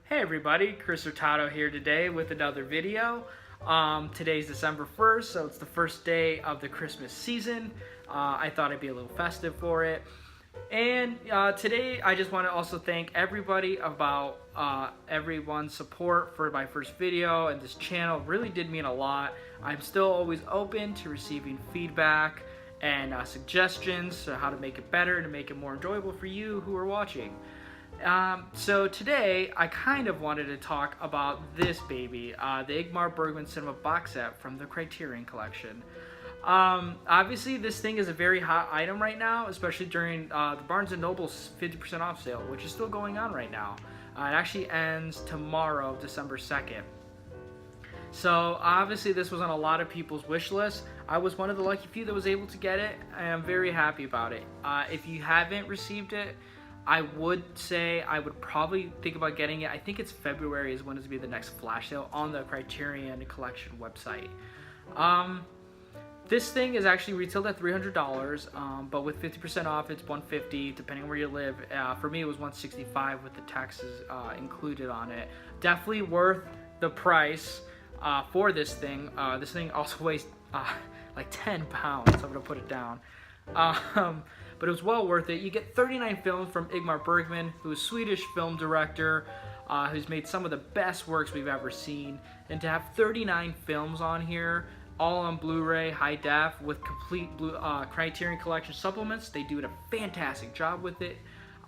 Hey everybody, Chris Hurtado here today with another video. Today's December 1st, so it's the first day of the Christmas season. I thought I'd be a little festive for it. And today I just want to also thank everybody about everyone's support for my first video, and this channel really did mean a lot. I'm still always open to receiving feedback and suggestions on how to make it better and to make it more enjoyable for you who are watching. So today I kind of wanted to talk about this baby, the Ingmar Bergman cinema box set from the Criterion collection. Obviously this thing is a very hot item right now, especially during the Barnes & Noble's 50% off sale, which is still going on right now. It actually ends tomorrow, December 2nd. So obviously this was on a lot of people's wish list. I was one of the lucky few that was able to get it, and I'm very happy about it. If you haven't received it, I would say I would probably think about getting it. I think it's February is when it's going to be the next flash sale on the Criterion collection website. This thing is actually retailed at $300, but with 50% off it's $150 depending on where you live. For me it was $165 with the taxes included on it. Definitely worth the price for this thing. This thing also weighs like 10 pounds, so I'm going to put it down. But it was well worth it. You get 39 films from Ingmar Bergman, who's a Swedish film director, who's made some of the best works we've ever seen. And to have 39 films on here, all on Blu-ray, high def, with complete Criterion Collection supplements, they do a fantastic job with it.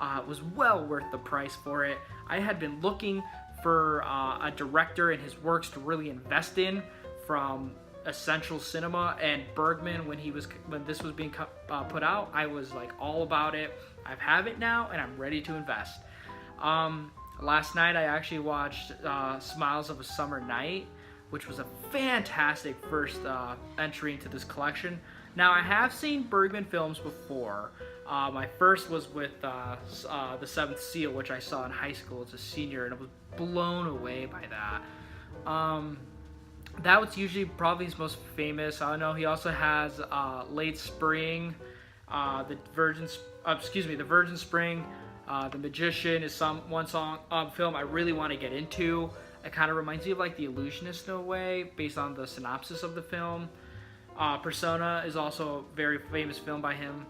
It was well worth the price for it. I had been looking for a director and his works to really invest in from Essential Cinema, and Bergman, when this was being put out, I was like all about it. I have it now and I'm ready to invest. Last night I actually watched Smiles of a Summer Night, which was a fantastic first entry into this collection. Now I have seen Bergman films before. My first was with The Seventh Seal, which I saw in high school as a senior, and I was blown away by that. That was usually probably his most famous. I know he also has Late Spring, The Virgin Spring, The Magician is one film I really want to get into. It kind of reminds me of like The Illusionist in a way, based on the synopsis of the film. Persona is also a very famous film by him.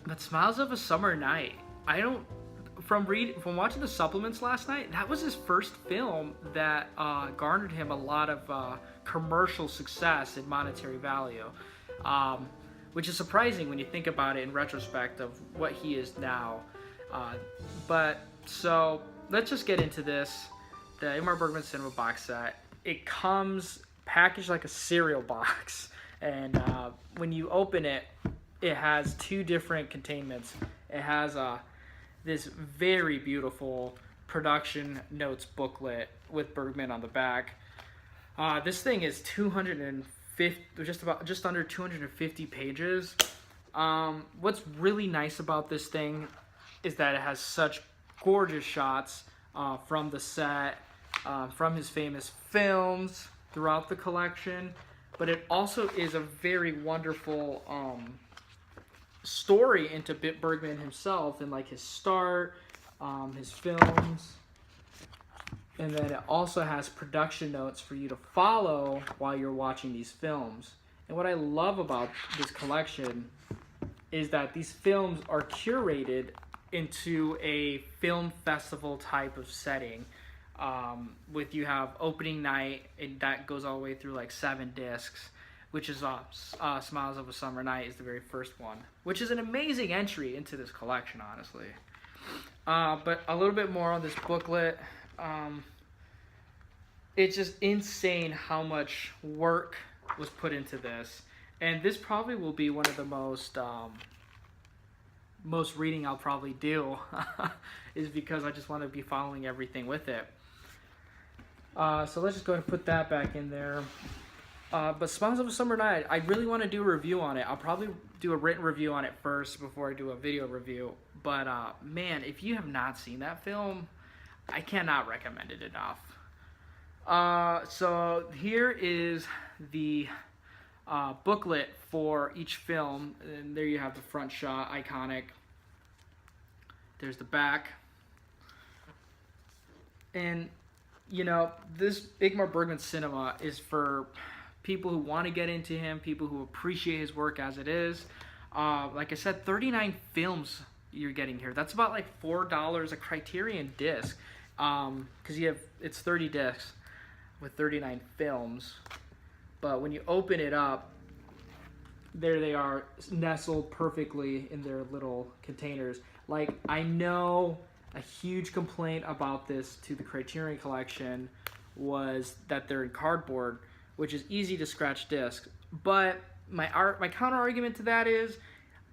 But Smiles of a Summer Night, from watching the supplements last night, that was his first film that garnered him a lot of commercial success and monetary value, which is surprising when you think about it in retrospect of what he is now. But so let's just get into this. The Ingmar Bergman cinema box set. It comes packaged like a cereal box, and when you open it, it has two different containments. It has this very beautiful production notes booklet with Bergman on the back. This thing is 250, just under 250 pages. What's really nice about this thing is that it has such gorgeous shots from the set, from his famous films throughout the collection, but it also is a very wonderful story into Bergman himself and like his start, his films, and then it also has production notes for you to follow while you're watching these films. And what I love about this collection is that these films are curated into a film festival type of setting. You have opening night, and that goes all the way through like 7 discs, which is Smiles of a Summer Night is the very first one, which is an amazing entry into this collection, honestly. But a little bit more on this booklet. It's just insane how much work was put into this, and this probably will be one of the most reading I'll probably do, is because I just want to be following everything with it. So let's just go ahead and put that back in there. But Smiles of a Summer Night, I really want to do a review on it. I'll probably do a written review on it first before I do a video review. But man, if you have not seen that film, I cannot recommend it enough. So here is the booklet for each film, and there you have the front shot, iconic. There's the back. And you know, this Ingmar Bergman cinema is for people who want to get into him, people who appreciate his work as it is. Like I said, 39 films you're getting here. That's about like $4 a Criterion disc, because it's 30 discs with 39 films. But when you open it up, there they are, nestled perfectly in their little containers. Like, I know a huge complaint about this to the Criterion Collection was that they're in cardboard, which is easy to scratch discs. But my counter argument to that is,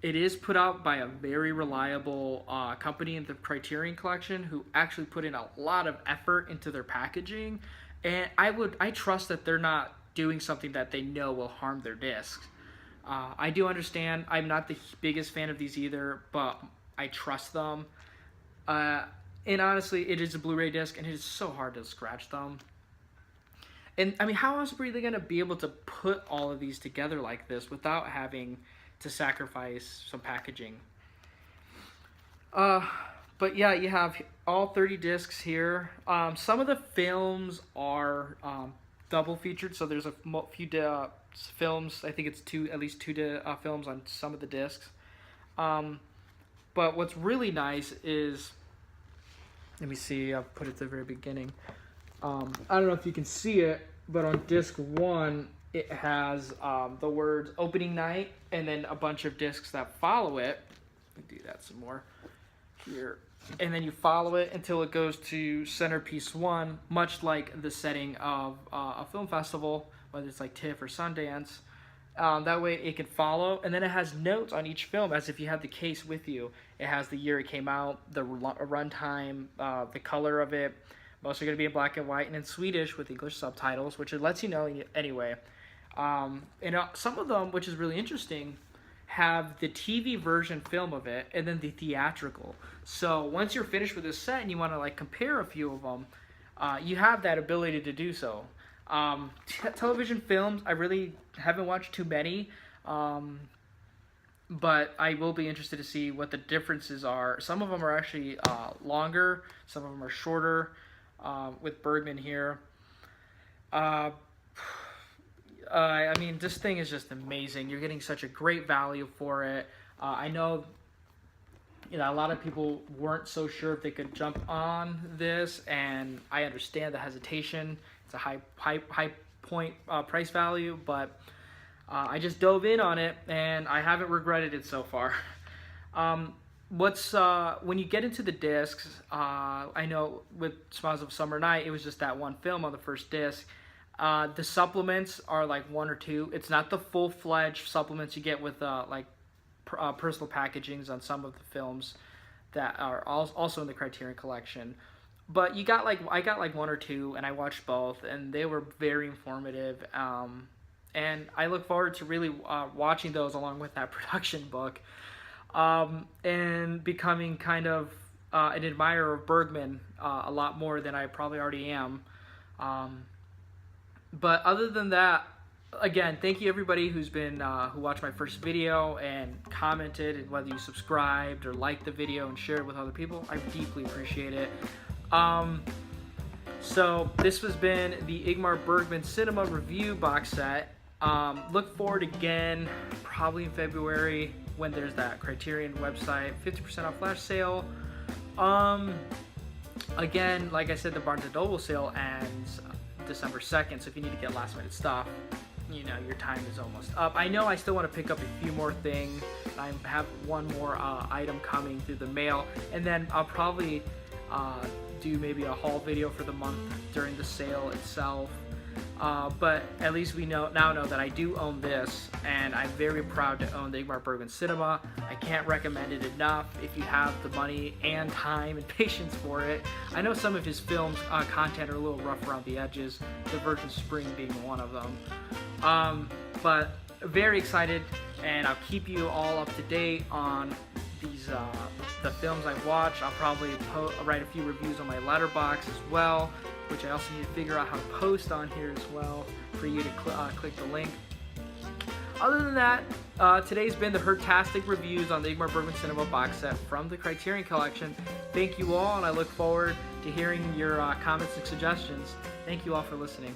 it is put out by a very reliable company in the Criterion Collection who actually put in a lot of effort into their packaging, and I trust that they're not doing something that they know will harm their discs. I do understand I'm not the biggest fan of these either, but I trust them. And honestly, it is a Blu-ray disc, and it is so hard to scratch them. And I mean, how else are they going to be able to put all of these together like this without having to sacrifice some packaging? But yeah, you have all 30 discs here. Some of the films are double featured, so there's a few films. I think it's at least two films on some of the discs. But what's really nice is, let me see, I'll put it at the very beginning. I don't know if you can see it, but on disc 1, it has the words opening night and then a bunch of discs that follow it. Let me do that some more here. And then you follow it until it goes to centerpiece 1, much like the setting of a film festival, whether it's like TIFF or Sundance. That way it can follow, and then it has notes on each film as if you had the case with you. It has the year it came out, the runtime, the color of it. Most are going to be in black and white and in Swedish with English subtitles, which it lets you know anyway. And some of them, which is really interesting, have the TV version film of it and then the theatrical. So once you're finished with this set and you want to like compare a few of them, you have that ability to do so. Television films, I really haven't watched too many, but I will be interested to see what the differences are. Some of them are actually longer, some of them are shorter, with Bergman here. I mean, this thing is just amazing. You're getting such a great value for it. I know, a lot of people weren't so sure if they could jump on this, and I understand the hesitation. It's a high point price value, but I just dove in on it, and I haven't regretted it so far. When you get into the discs, I know with Smiles of Summer Night, it was just that one film on the first disc. The supplements are like 1 or 2. It's not the full-fledged supplements you get with personal packagings on some of the films that are also in the Criterion Collection. But I got like 1 or 2, and I watched both, and they were very informative. And I look forward to really watching those along with that production book, and becoming kind of an admirer of Bergman a lot more than I probably already am. But other than that, again, thank you everybody who watched my first video and commented, and whether you subscribed or liked the video and shared it with other people. I deeply appreciate it. So this has been the Ingmar Bergman Cinema Review box set. Look forward again, probably in February, when there's that Criterion website 50% off flash sale. Again, like I said, the Barnes & Noble sale ends December 2nd, so if you need to get last minute stuff, your time is almost up. I know I still want to pick up a few more things. I have one more item coming through the mail, and then I'll probably do maybe a haul video for the month during the sale itself. But at least we now know that I do own this, and I'm very proud to own the Ingmar Bergman Cinema. I can't recommend it enough if you have the money and time and patience for it. I know some of his films content are a little rough around the edges, The Virgin Spring being one of them. But very excited, and I'll keep you all up to date on these the films I've watched. I'll probably write a few reviews on my Letterboxd as well, which I also need to figure out how to post on here as well for you to click the link. Other than that, today's been the Hertastic reviews on the Ingmar Bergman Cinema box set from the Criterion Collection. Thank you all, and I look forward to hearing your comments and suggestions. Thank you all for listening.